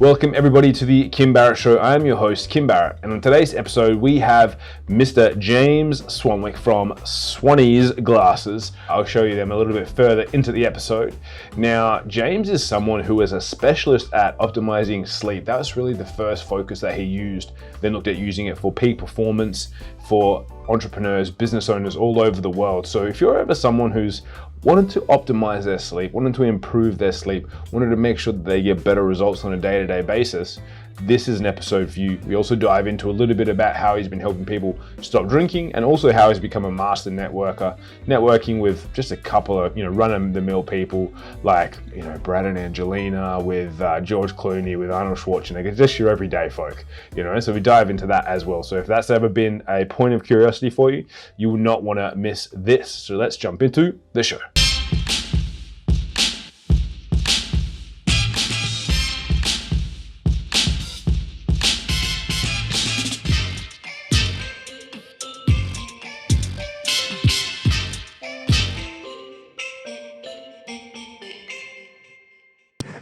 Welcome everybody to the Kim Barrett Show. I am your host, Kim Barrett, and on today's episode we have Mr. James Swanwick from Swanny's Glasses. I'll show you them a little bit further into the episode. Now, James is someone who is a specialist at optimizing sleep. That was really the first focus that he used, then looked at using it for peak performance, for entrepreneurs, business owners all over the world. So if you're ever someone who's wanted to optimize their sleep, wanted to improve their sleep, wanted to make sure that they get better results on a day-to-day basis, this is an episode for you. We also dive into a little bit about how he's been helping people stop drinking and also how he's become a master networker, networking with just a couple of, run-of-the-mill people like, Brad and Angelina, with George Clooney, with Arnold Schwarzenegger, just your everyday folk, so we dive into that as well. So if that's ever been a point of curiosity for you, you will not want to miss this. So let's jump into the show.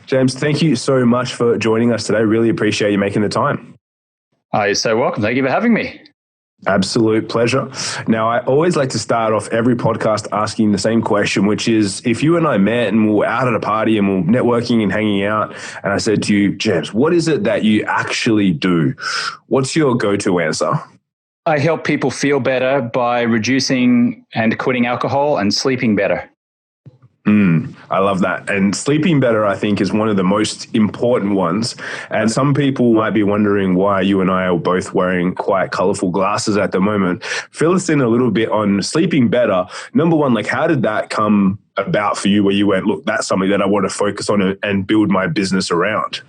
James, thank you so much for joining us today. Really appreciate you making the time. Oh, you're so welcome. Thank you for having me. Absolute pleasure. Now, I always like to start off every podcast asking the same question, which is, if you and I met and we were out at a party and we were networking and hanging out, and I said to you, James, what is it that you actually do? What's your go-to answer? I help people feel better by reducing and quitting alcohol and sleeping better. I love that. And sleeping better, I think, is one of the most important ones. And some people might be wondering why you and I are both wearing quite colorful glasses at the moment. Fill us in a little bit on sleeping better. Number one, how did that come about for you where you went, look, that's something that I want to focus on and build my business around?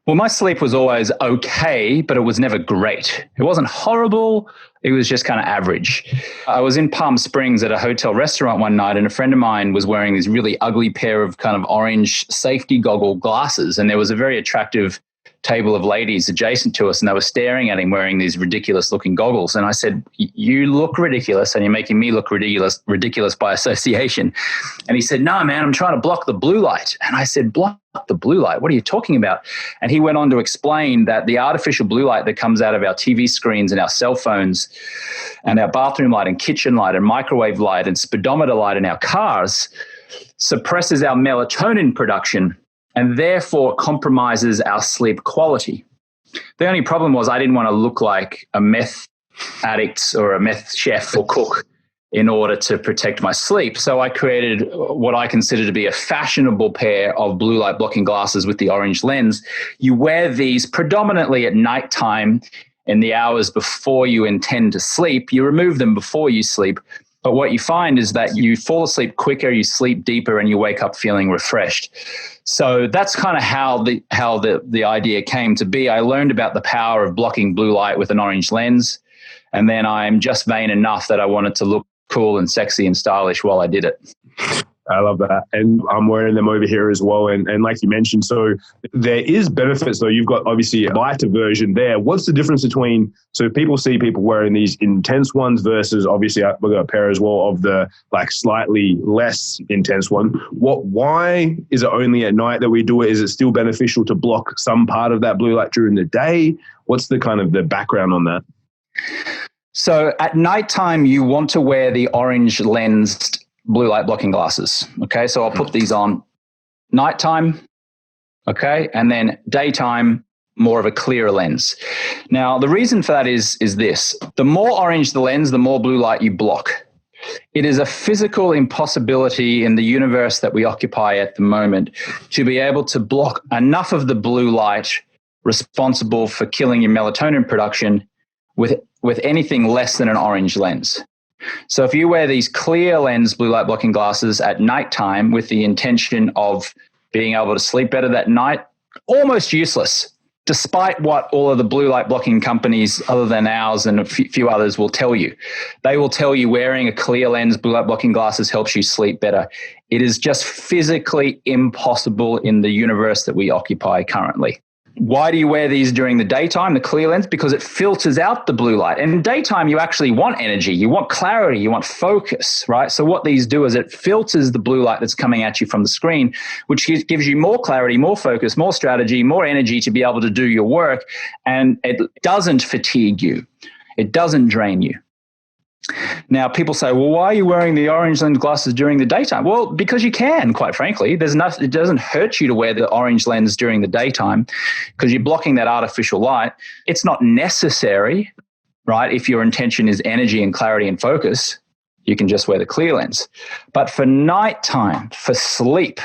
Well, my sleep was always okay, but it was never great. It wasn't horrible. It was just kind of average. I was in Palm Springs at a hotel restaurant one night, and a friend of mine was wearing this really ugly pair of kind of orange safety goggle glasses. And there was a very attractive table of ladies adjacent to us, and they were staring at him wearing these ridiculous looking goggles. And I said, you look ridiculous, and you're making me look ridiculous by association. And he said, no, man, I'm trying to block the blue light. And I said, block the blue light? What are you talking about? And he went on to explain that the artificial blue light that comes out of our TV screens and our cell phones and our bathroom light and kitchen light and microwave light and speedometer light in our cars suppresses our melatonin production and therefore compromises our sleep quality. The only problem was I didn't want to look like a meth addict or a meth chef or cook in order to protect my sleep. So I created what I consider to be a fashionable pair of blue light blocking glasses with the orange lens. You wear these predominantly at nighttime in the hours before you intend to sleep. You remove them before you sleep. But what you find is that you fall asleep quicker, you sleep deeper, and you wake up feeling refreshed. So that's kind of how the idea came to be. I learned about the power of blocking blue light with an orange lens, and then I'm just vain enough that I wanted to look cool and sexy and stylish while I did it. I love that. And I'm wearing them over here as well. And like you mentioned, so there is benefits though. You've got obviously a lighter version there. What's the difference between, so people see people wearing these intense ones versus obviously we've got a pair as well of the slightly less intense one. Why is it only at night that we do it? Is it still beneficial to block some part of that blue light during the day? What's the kind of the background on that? So at nighttime, you want to wear the orange lensed blue light blocking glasses. Okay, so I'll put these on nighttime. Okay, and then daytime, more of a clearer lens. Now, the reason for that is this: the more orange the lens, the more blue light you block. It is a physical impossibility in the universe that we occupy at the moment to be able to block enough of the blue light responsible for killing your melatonin production with anything less than an orange lens. So if you wear these clear lens blue light blocking glasses at nighttime with the intention of being able to sleep better that night, almost useless, despite what all of the blue light blocking companies other than ours and a few others will tell you. They will tell you wearing a clear lens blue light blocking glasses helps you sleep better. It is just physically impossible in the universe that we occupy currently. Why do you wear these during the daytime, the clear lens? Because it filters out the blue light. And in daytime, you actually want energy, you want clarity, you want focus, right? So what these do is it filters the blue light that's coming at you from the screen, which gives you more clarity, more focus, more strategy, more energy to be able to do your work. And it doesn't fatigue you. It doesn't drain you. Now, people say, well, why are you wearing the orange lens glasses during the daytime? Well, because you can, quite frankly. It doesn't hurt you to wear the orange lens during the daytime because you're blocking that artificial light. It's not necessary, right? If your intention is energy and clarity and focus, you can just wear the clear lens. But for nighttime, for sleep,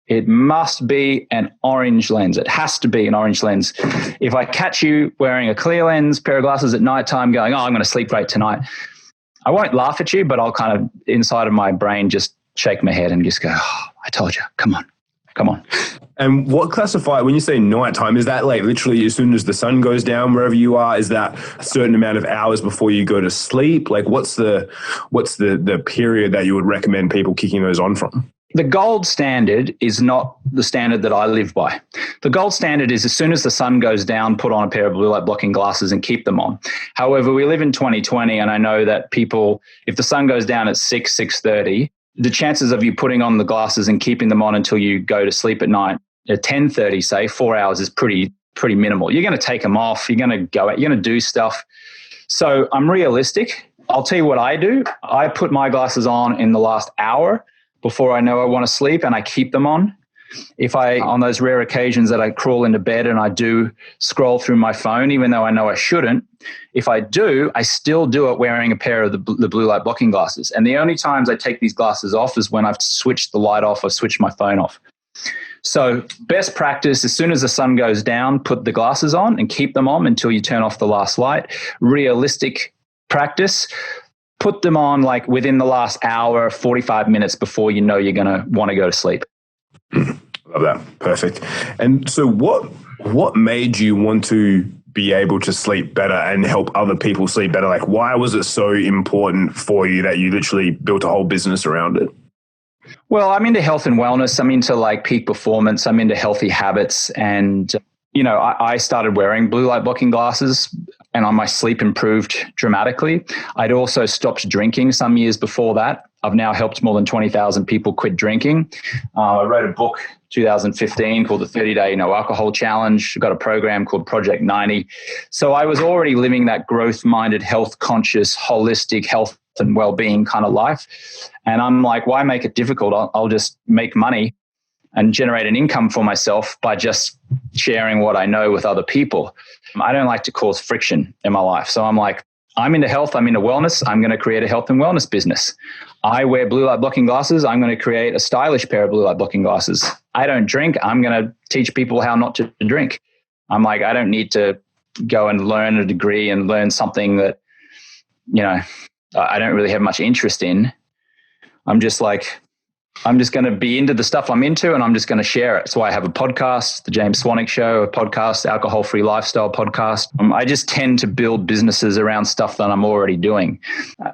it must be an orange lens. It has to be an orange lens. If I catch you wearing a clear lens pair of glasses at nighttime going, oh, I'm going to sleep great tonight, I won't laugh at you, but I'll kind of, inside of my brain, just shake my head and just go, oh, I told you, come on. And what when you say nighttime, is that like literally as soon as the sun goes down wherever you are? Is that a certain amount of hours before you go to sleep? Like what's the period that you would recommend people kicking those on from? The gold standard is not the standard that I live by. The gold standard is as soon as the sun goes down, put on a pair of blue light blocking glasses and keep them on. However, we live in 2020, and I know that people, if the sun goes down at 6:30, the chances of you putting on the glasses and keeping them on until you go to sleep at night at 10:30, say 4 hours, is pretty minimal. You're going to take them off. You're going to go out. You're going to do stuff. So I'm realistic. I'll tell you what I do. I put my glasses on in the last hour before I know I want to sleep, and I keep them on. On those rare occasions that I crawl into bed and I do scroll through my phone, even though I know I shouldn't, if I do, I still do it wearing a pair of the blue light blocking glasses. And the only times I take these glasses off is when I've switched the light off or switched my phone off. So best practice, as soon as the sun goes down, put the glasses on and keep them on until you turn off the last light. Realistic practice, put them on like within the last hour, 45 minutes before you know you're going to want to go to sleep. Love that. Perfect. And so what made you want to be able to sleep better and help other people sleep better? Like, why was it so important for you that you literally built a whole business around it? Well, I'm into health and wellness. I'm into like peak performance. I'm into healthy habits. And, I started wearing blue light blocking glasses and my sleep improved dramatically. I'd also stopped drinking some years before that. I've now helped more than 20,000 people quit drinking. I wrote a book 2015 called the 30-Day No Alcohol Challenge. I've got a program called Project 90. So I was already living that growth-minded, health-conscious, holistic health and well-being kind of life. And I'm like, why make it difficult? I'll just make money and generate an income for myself by just sharing what I know with other people. I don't like to cause friction in my life. So I'm like, I'm into health, I'm into wellness, I'm going to create a health and wellness business. I wear blue light blocking glasses, I'm going to create a stylish pair of blue light blocking glasses. I don't drink, I'm going to teach people how not to drink. I'm like, I don't need to go and learn a degree and learn something that, I don't really have much interest in. I'm just going to be into the stuff I'm into and I'm just going to share it. So I have a podcast, The James Swanwick Show, a podcast, Alcohol-Free Lifestyle podcast. I just tend to build businesses around stuff that I'm already doing.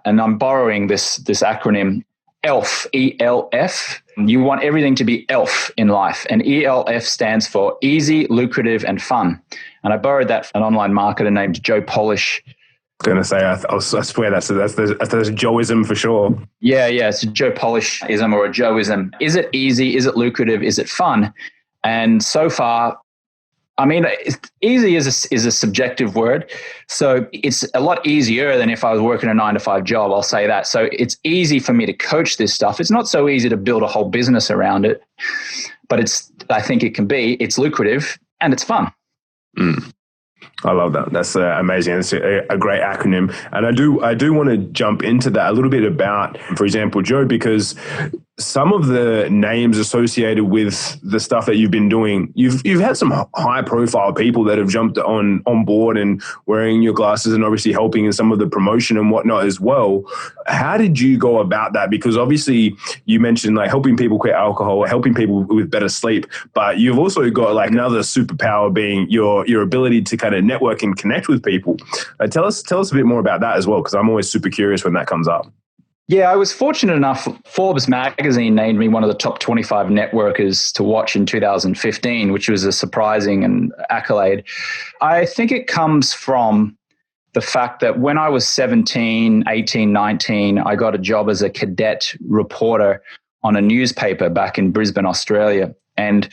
And I'm borrowing this acronym ELF, E-L-F. You want everything to be ELF in life. And ELF stands for easy, lucrative, and fun. And I borrowed that from an online marketer named Joe Polish. Going to say, I swear that's a Joeism for sure. Yeah, it's a Joe Polish-ism or a Joeism. Is it easy? Is it lucrative? Is it fun? And so far, easy is a subjective word. So it's a lot easier than if I was working a 9-to-5 job, I'll say that. So it's easy for me to coach this stuff. It's not so easy to build a whole business around it, but I think it can be. It's lucrative and it's fun. I love that. That's amazing. It's a great acronym. And I do want to jump into that a little bit about, for example, Joe, because some of the names associated with the stuff that you've been doing, you've had some high profile people that have jumped on board and wearing your glasses and obviously helping in some of the promotion and whatnot as well. How did you go about that? Because obviously you mentioned like helping people quit alcohol, helping people with better sleep, but you've also got like another superpower being your ability to kind of network and connect with people. Tell us a bit more about that as well, because I'm always super curious when that comes up. Yeah, I was fortunate enough. Forbes magazine named me one of the top 25 networkers to watch in 2015, which was a surprising and accolade. I think it comes from the fact that when I was 17, 18, 19, I got a job as a cadet reporter on a newspaper back in Brisbane, Australia. And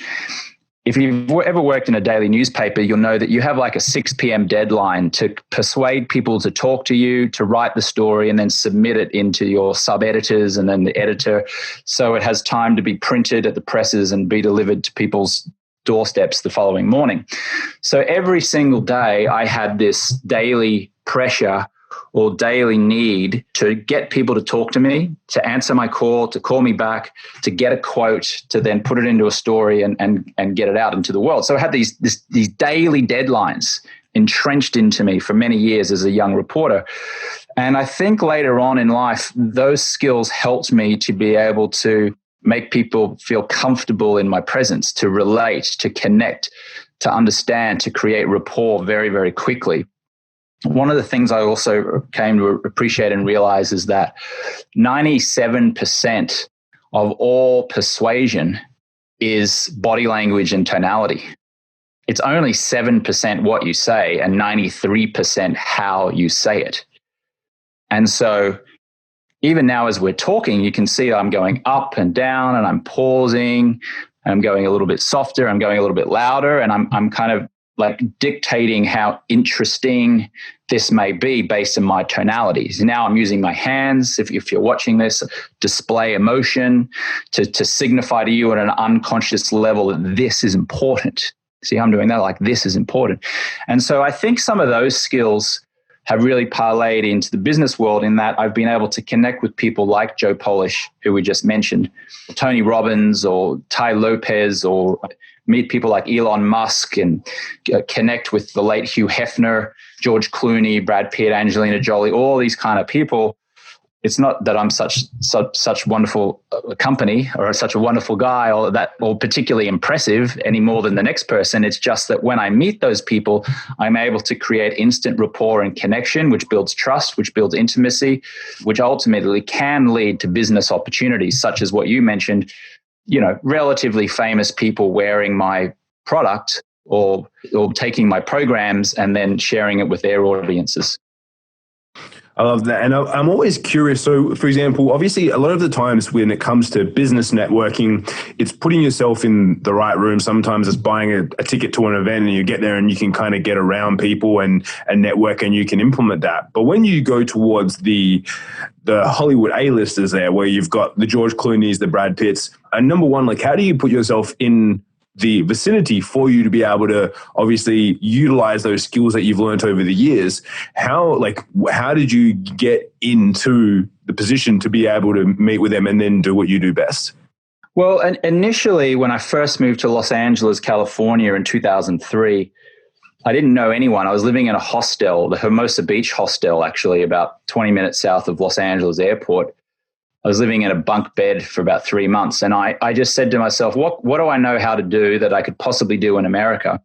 if you've ever worked in a daily newspaper, you'll know that you have like a 6 p.m. deadline to persuade people to talk to you, to write the story, and then submit it into your sub-editors and then the editor. So it has time to be printed at the presses and be delivered to people's doorsteps the following morning. So every single day I had this daily pressure or daily need to get people to talk to me, to answer my call, to call me back, to get a quote, to then put it into a story and get it out into the world. So I had these daily deadlines entrenched into me for many years as a young reporter. And I think later on in life, those skills helped me to be able to make people feel comfortable in my presence, to relate, to connect, to understand, to create rapport very, very quickly. One of the things I also came to appreciate and realize is that 97% of all persuasion is body language and tonality. It's only 7% what you say and 93% how you say it. And so even now as we're talking, you can see I'm going up and down and I'm pausing, and I'm going a little bit softer, I'm going a little bit louder, and I'm kind of like dictating how interesting this may be based on my tonalities. Now I'm using my hands, if you're watching this, display emotion to signify to you at an unconscious level that this is important. See how I'm doing that? Like, this is important. And so I think some of those skills have really parlayed into the business world in that I've been able to connect with people like Joe Polish, who we just mentioned, Tony Robbins or Tai Lopez, or meet people like Elon Musk and connect with the late Hugh Hefner, George Clooney, Brad Pitt, Angelina Jolie, all these kind of people. It's not that I'm such wonderful company or such a wonderful guy or particularly impressive any more than the next person. It's just that when I meet those people, I'm able to create instant rapport and connection, which builds trust, which builds intimacy, which ultimately can lead to business opportunities, such as what you mentioned, relatively famous people wearing my product or taking my programs and then sharing it with their audiences. I love that. And I'm always curious. So, for example, obviously, a lot of the times when it comes to business networking, it's putting yourself in the right room. Sometimes it's buying a ticket to an event and you get there and you can kind of get around people and network and you can implement that. But when you go towards the Hollywood A-listers there, where you've got the George Clooney's, the Brad Pitts, and number one, like, how do you put yourself in the vicinity for you to be able to obviously utilize those skills that you've learned over the years? How did you get into the position to be able to meet with them and then do what you do best? Well, initially, when I first moved to Los Angeles, California in 2003, I didn't know anyone. I was living in a hostel, the Hermosa Beach hostel, actually, about 20 minutes south of Los Angeles Airport. I was living in a bunk bed for about 3 months. And I just said to myself, what do I know how to do that I could possibly do in America?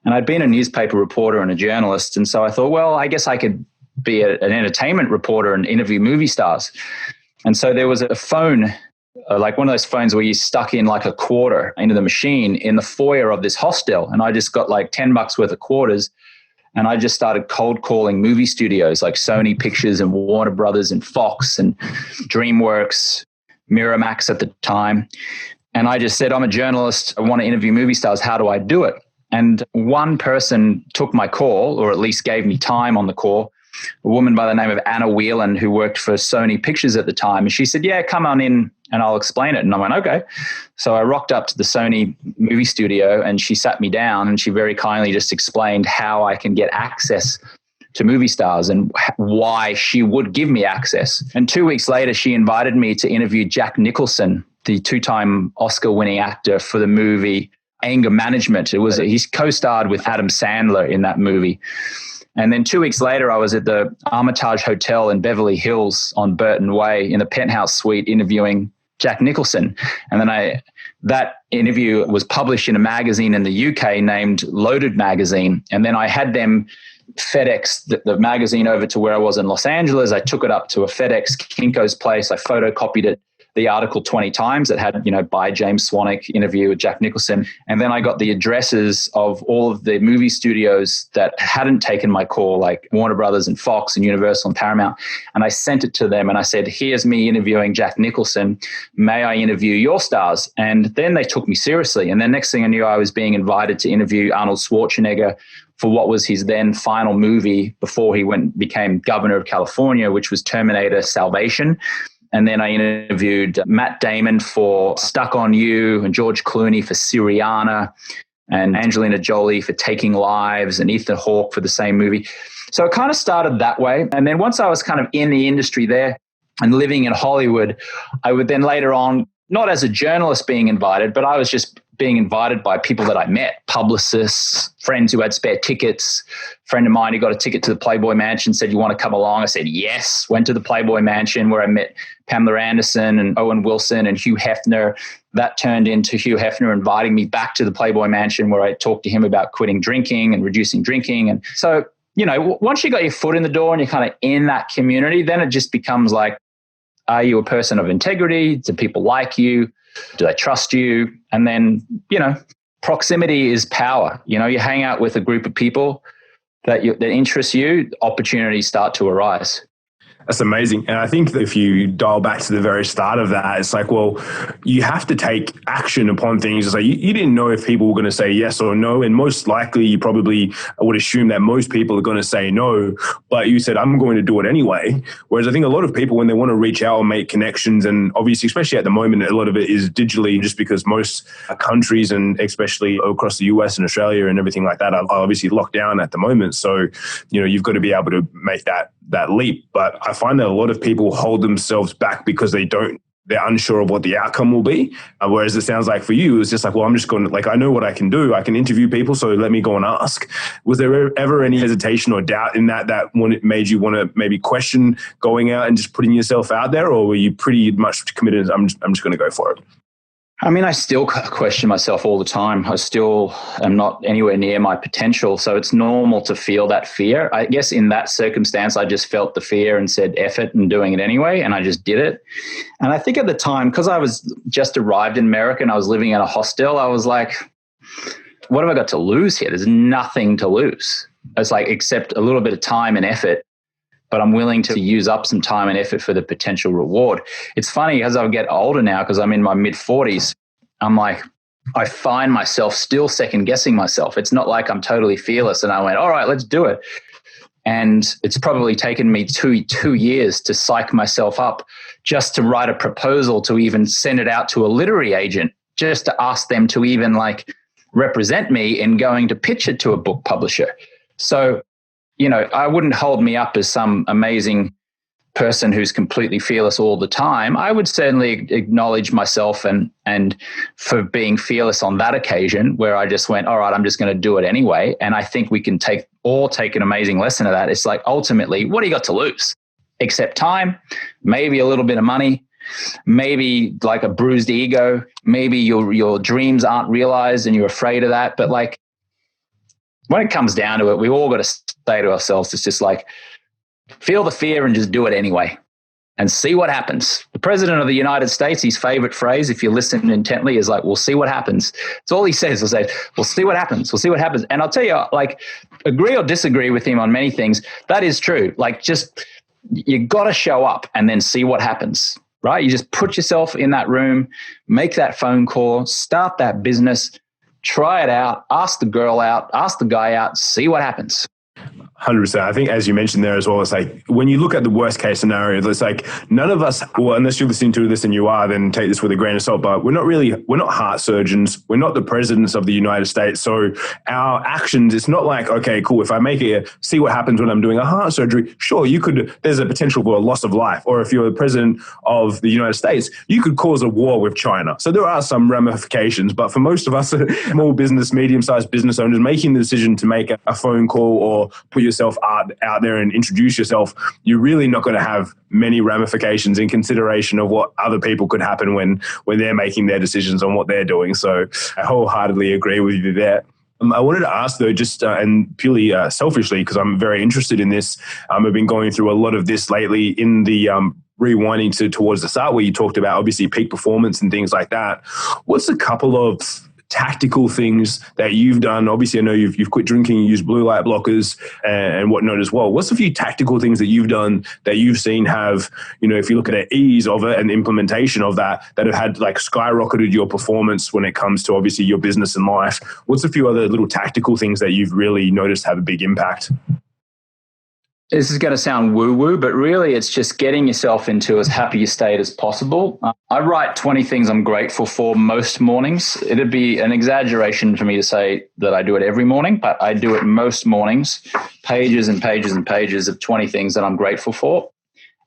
And I'd been a newspaper reporter and a journalist. And so I thought, well, I guess I could be an entertainment reporter and interview movie stars. And so there was a phone, like one of those phones where you stuck in like a quarter into the machine in the foyer of this hostel. And I just got like $10 worth of quarters. And I just started cold calling movie studios like Sony Pictures and Warner Brothers and Fox and DreamWorks, Miramax at the time. And I just said, I'm a journalist. I want to interview movie stars. How do I do it? And one person took my call, or at least gave me time on the call, a woman by the name of Anna Whelan, who worked for Sony Pictures at the time. And she said, yeah, come on in and I'll explain it. And I went, okay. So I rocked up to the Sony movie studio and she sat me down and she very kindly just explained how I can get access to movie stars and why she would give me access. And 2 weeks later, she invited me to interview Jack Nicholson, the 2-time Oscar-winning actor for the movie Anger Management. He's co-starred with Adam Sandler in that movie. And then 2 weeks later, I was at the Armitage Hotel in Beverly Hills on Burton Way in the penthouse suite interviewing Jack Nicholson. And then that interview was published in a magazine in the UK named Loaded Magazine. And then I had them FedEx the magazine over to where I was in Los Angeles. I took it up to a FedEx Kinko's place. I photocopied it, the article 20 times that had, by James Swanwick, interview with Jack Nicholson. And then I got the addresses of all of the movie studios that hadn't taken my call, like Warner Brothers and Fox and Universal and Paramount. And I sent it to them and I said, here's me interviewing Jack Nicholson. May I interview your stars? And then they took me seriously. And then next thing I knew, I was being invited to interview Arnold Schwarzenegger for what was his then final movie before he became governor of California, which was Terminator Salvation. And then I interviewed Matt Damon for Stuck on You and George Clooney for Syriana and Angelina Jolie for Taking Lives and Ethan Hawke for the same movie. So it kind of started that way. And then once I was kind of in the industry there and living in Hollywood, I would then later on, not as a journalist being invited, but I was just being invited by people that I met, publicists, friends who had spare tickets. A friend of mine who got a ticket to the Playboy Mansion said, you want to come along? I said, yes. Went to the Playboy Mansion where I met Pamela Anderson and Owen Wilson and Hugh Hefner. That turned into Hugh Hefner inviting me back to the Playboy Mansion where I talked to him about quitting drinking and reducing drinking. And so, once you got your foot in the door and you're kind of in that community, then it just becomes like, are you a person of integrity? Do people like you? Do they trust you? And then, proximity is power. You hang out with a group of people that interest you, opportunities start to arise. That's amazing. And I think that if you dial back to the very start of that, it's like, well, you have to take action upon things. It's like you didn't know if people were going to say yes or no. And most likely you probably would assume that most people are going to say no, but you said, I'm going to do it anyway. Whereas I think a lot of people, when they want to reach out and make connections, and obviously, especially at the moment, a lot of it is digitally, just because most countries, and especially across the US and Australia and everything like that, are obviously locked down at the moment. So, you've got to be able to make that leap. But I find that a lot of people hold themselves back because they're unsure of what the outcome will be. Whereas it sounds like for you, it's just like, well, I'm just going to, I know what I can do. I can interview people, so let me go and ask. Was there ever any hesitation or doubt in that when it made you want to maybe question going out and just putting yourself out there? Or were you pretty much committed? I'm just going to go for it. I mean, I still question myself all the time. I still am not anywhere near my potential. So it's normal to feel that fear. I guess in that circumstance, I just felt the fear and said, F it, and doing it anyway. And I just did it. And I think at the time, because I was just arrived in America and I was living in a hostel, I was like, what have I got to lose here? There's nothing to lose. It's like, except a little bit of time and effort. But I'm willing to use up some time and effort for the potential reward. It's funny, as I get older now, because I'm in my mid-40s, I'm like, I find myself still second-guessing myself. It's not like I'm totally fearless and I went, all right, let's do it. And it's probably taken me two years to psych myself up just to write a proposal, to even send it out to a literary agent, just to ask them to even represent me in going to pitch it to a book publisher. So, I wouldn't hold me up as some amazing person who's completely fearless all the time. I would certainly acknowledge myself and for being fearless on that occasion, where I just went, all right, I'm just going to do it anyway. And I think we can take an amazing lesson of that. It's like, ultimately, what do you got to lose? Except time, maybe a little bit of money, maybe like a bruised ego, maybe your dreams aren't realized and you're afraid of that. But when it comes down to it, we all got to say to ourselves, it's just like, feel the fear and just do it anyway and see what happens. The president of the United States, his favorite phrase, if you listen intently, is like, we'll see what happens. It's all he says. He'll say, we'll see what happens. We'll see what happens. And I'll tell you, agree or disagree with him on many things. That is true. You got to show up and then see what happens, right? You just put yourself in that room, make that phone call, start that business, try it out, ask the girl out, ask the guy out, see what happens. 100%. I think, as you mentioned there as well, it's like when you look at the worst case scenario, it's like none of us, well, unless you're listening to this and you are, then take this with a grain of salt, but we're not heart surgeons. We're not the presidents of the United States. So our actions, it's not like, okay, cool, if I make it, see what happens when I'm doing a heart surgery. Sure, there's a potential for a loss of life. Or if you're the president of the United States, you could cause a war with China. So there are some ramifications, but for most of us, small business, medium-sized business owners, making the decision to make a phone call or put yourself out there and introduce yourself, you're really not going to have many ramifications in consideration of what other people could happen when they're making their decisions on what they're doing. So I wholeheartedly agree with you there. I wanted to ask though, just and purely selfishly, because I'm very interested in this. I've been going through a lot of this lately in the rewinding towards the start where you talked about obviously peak performance and things like that. What's a couple of tactical things that you've done? Obviously, I know you've quit drinking, you use blue light blockers and whatnot as well. What's a few tactical things that you've done that you've seen have, if you look at the ease of it and the implementation of that have had like skyrocketed your performance when it comes to obviously your business and life? What's a few other little tactical things that you've really noticed have a big impact? This is going to sound woo-woo, but really it's just getting yourself into as happy a state as possible. I write 20 things I'm grateful for most mornings. It'd be an exaggeration for me to say that I do it every morning, but I do it most mornings, pages and pages and pages of 20 things that I'm grateful for.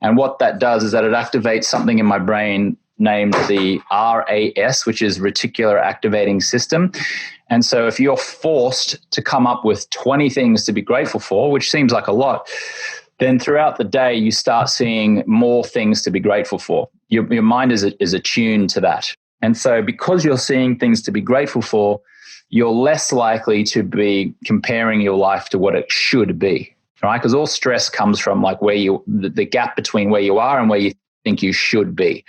And what that does is that it activates something in my brain named the RAS, which is reticular activating system. And so if you're forced to come up with 20 things to be grateful for, which seems like a lot, then throughout the day, you start seeing more things to be grateful for. Your mind is attuned to that. And so because you're seeing things to be grateful for, you're less likely to be comparing your life to what it should be, right? Because all stress comes from like the gap between where you are and where you think you should be.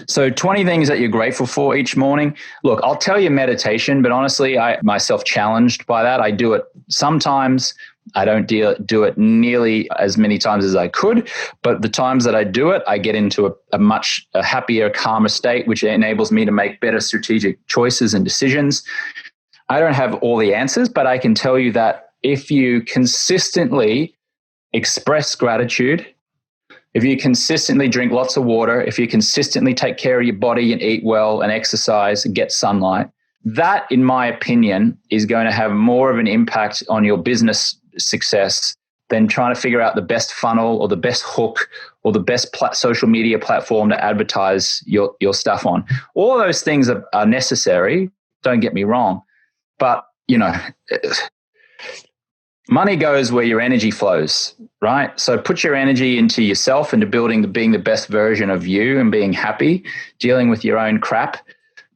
So 20 things that you're grateful for each morning. Look, I'll tell you meditation, but honestly, I myself challenged by that. I do it sometimes. I don't do it nearly as many times as I could, but the times that I do it, I get into a much happier, calmer state, which enables me to make better strategic choices and decisions. I don't have all the answers, but I can tell you that if you consistently express gratitude, if you consistently drink lots of water, if you consistently take care of your body and eat well and exercise and get sunlight, that, in my opinion, is going to have more of an impact on your business success than trying to figure out the best funnel or the best hook or the best social media platform to advertise your stuff on. All of those things are necessary, don't get me wrong, but, money goes where your energy flows, right? So put your energy into yourself, into being the best version of you and being happy, dealing with your own crap.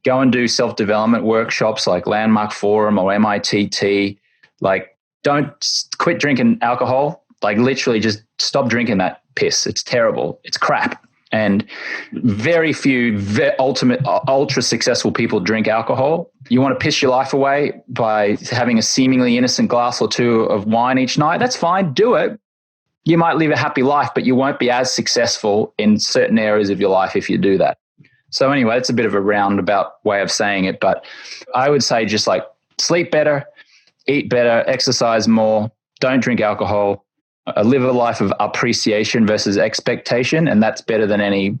Go and do self-development workshops like Landmark Forum or MITT. Like, don't quit drinking alcohol. Like, literally just stop drinking that piss. It's terrible. It's crap. And very few ultra successful people drink alcohol. You want to piss your life away by having a seemingly innocent glass or two of wine each night? That's fine. Do it. You might live a happy life, but you won't be as successful in certain areas of your life if you do that. So anyway, it's a bit of a roundabout way of saying it, but I would say just like sleep better, eat better, exercise more, don't drink alcohol. Live a life of appreciation versus expectation, and that's better than any,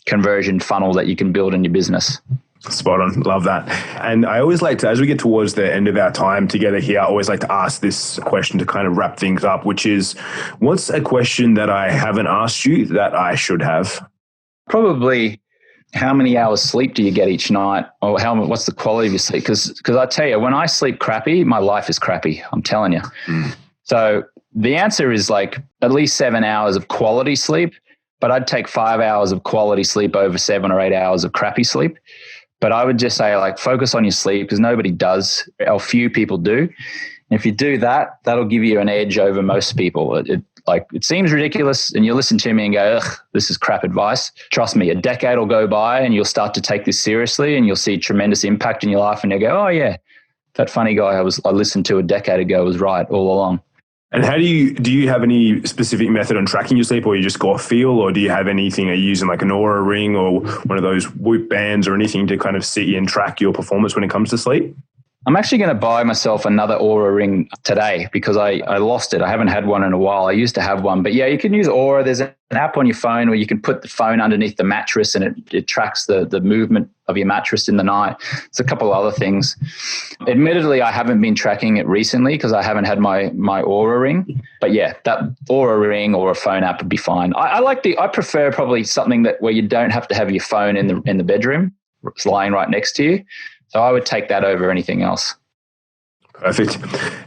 conversion funnel that you can build in your business. Spot on. Love that. And I always like to, as we get towards the end of our time together here, I always like to ask this question to kind of wrap things up, which is, what's a question that I haven't asked you that I should have? Probably, how many hours sleep do you get each night? Or what's the quality of your sleep? Because I tell you, when I sleep crappy, my life is crappy. I'm telling you. So the answer is like at least 7 hours of quality sleep, but I'd take 5 hours of quality sleep over 7 or 8 hours of crappy sleep. But I would just say, like, focus on your sleep, because nobody does, or few people do. And if you do that, that'll give you an edge over most people. It seems ridiculous, and you listen to me and go, ugh, this is crap advice. Trust me, a decade will go by and you'll start to take this seriously, and you'll see tremendous impact in your life, and you'll go, oh yeah, that funny guy I listened to a decade ago was right all along. And how do you have any specific method on tracking your sleep, or you just go off feel, or do you have anything, are you using like an Aura ring or one of those Whoop bands or anything to kind of see and track your performance when it comes to sleep? I'm actually going to buy myself another Aura ring today because I lost it. I haven't had one in a while. I used to have one, but yeah, you can use Aura. There's an app on your phone where you can put the phone underneath the mattress and it tracks the movement of your mattress in the night. It's a couple of other things. Admittedly, I haven't been tracking it recently because I haven't had my Aura ring, but yeah, that Aura ring or a phone app would be fine. I prefer probably something where you don't have to have your phone in the bedroom. It's lying right next to you. So I would take that over anything else. Perfect.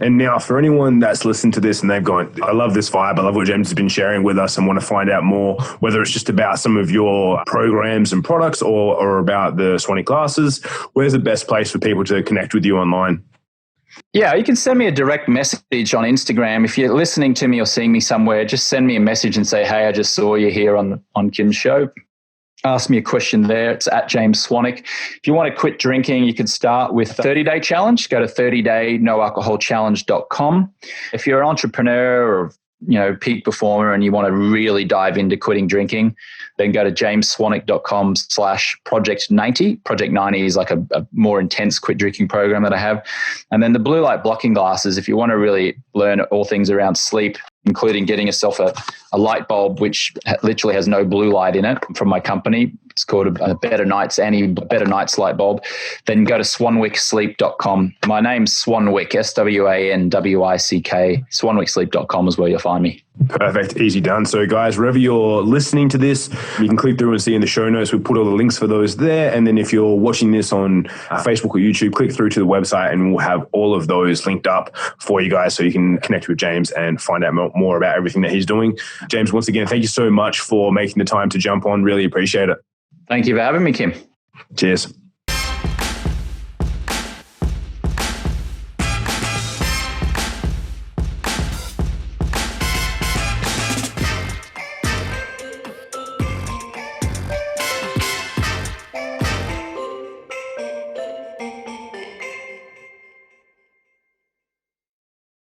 And now for anyone that's listened to this and they've gone, I love this vibe, I love what James has been sharing with us and want to find out more, whether it's just about some of your programs and products or about the Swanwick glasses, where's the best place for people to connect with you online? Yeah, you can send me a direct message on Instagram. If you're listening to me or seeing me somewhere, just send me a message and say, hey, I just saw you here on Kim's show. Ask me a question there. It's at James Swanwick. If you want to quit drinking, you could start with a 30-day challenge. Go to 30daynoalcoholchallenge.com. If you're an entrepreneur or peak performer and you want to really dive into quitting drinking, then go to jamesswanwick.com/project90. Project 90 is like a more intense quit drinking program that I have. And then the blue light blocking glasses, if you want to really learn all things around sleep, including getting yourself a light bulb, which literally has no blue light in it from my company. It's called a Better Nights light bulb. Then go to swanwicksleep.com. My name's Swanwick, SWANWICK. Swanwicksleep.com is where you'll find me. Perfect. Easy done. So guys, wherever you're listening to this, you can click through and see in the show notes, we put all the links for those there. And then if you're watching this on Facebook or YouTube, click through to the website and we'll have all of those linked up for you guys so you can connect with James and find out more about everything that he's doing. James, once again, thank you so much for making the time to jump on. Really appreciate it. Thank you for having me, Kim. Cheers.